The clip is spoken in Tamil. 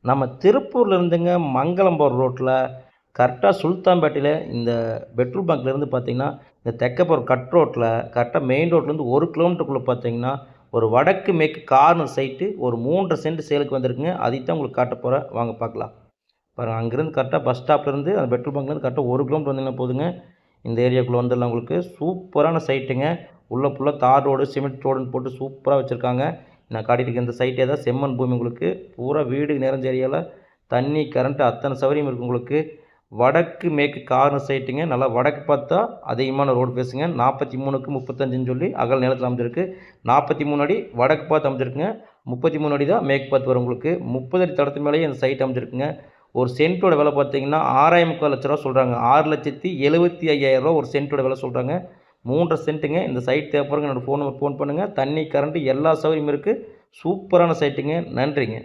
நம்ம திருப்பூர்ல இருந்துங்க மங்களம் போகிற ரோட்டில் கரெக்டாக சுல்தான்பேட்டையில் இந்த பெட்ரோல் பங்க்லேருந்து பார்த்தீங்கன்னா இந்த தெற்க போகிற கட் ரோட்டில் கரெக்டாக மெயின் ரோட்லேருந்து 1 கிலோமீட்டருக்குள்ளே பார்த்தீங்கன்னா ஒரு வடக்கு மேற்கு கார்னர் சைட்டு ஒரு 3 சென்ட் சேலுக்கு வந்திருக்குங்க. அதைத்தான் உங்களுக்கு காட்ட போகிறேன், வாங்க பார்க்கலாம். பாருங்கள், அங்கேருந்து கரெக்டாக பஸ் ஸ்டாப்லேருந்து அந்த பெட்ரோல் பங்க்லேருந்து கரெக்டாக 1 கிலோமீட்டர் வந்தீங்கன்னா போதுங்க, இந்த ஏரியாக்குள்ளே வந்துடலாம். உங்களுக்கு சூப்பரான சைட்டுங்க. உள்ள ஃபுல்லாக தார் ரோடு சிமெண்ட் ரோடுன்னு போட்டு சூப்பராக வச்சுருக்காங்க. நான் காட்டிகிட்டு இருக்க இந்த சைட்டே தான் செம்மண் பூமி. உங்களுக்கு பூரா வீடு நிறைஞ்ச ஏரியாவில் தண்ணி கரண்ட்டு அத்தனை சௌகரியம் இருக்குது. உங்களுக்கு வடக்கு மேற்கு கார்னர் சைட்டுங்க. நல்லா வடக்கு பார்த்தா அதிகமான ரோடு பேசுங்க. 43க்கு 35ன்னு சொல்லி அகல் நிலத்தில் அமைஞ்சிருக்கு. 43 அடி வடக்கு பார்த்து அமைஞ்சிருக்குங்க. 33 அடி தான் மேற்கு பார்த்து வரும். உங்களுக்கு 30 அடி தடத்து மேலேயே இந்த சைட் அமைஞ்சிருக்குங்க. ஒரு சென்ட்டோட விலை பார்த்தீங்கன்னா 6,3/4 லட்ச ரூபா சொல்கிறாங்க. 6,75,000 ஒரு சென்ட்டோட விலை சொல்கிறாங்க. 3 சென்ட்டுங்க. இந்த சைட் தேவைப்படுறவங்க என்னோடய ஃபோன் நம்பர் ஃபோன் பண்ணுங்கள். தண்ணி கரண்ட்டு எல்லா சௌகரியமும் இருக்குது. சூப்பரான சைட்டுங்க. நன்றிங்க.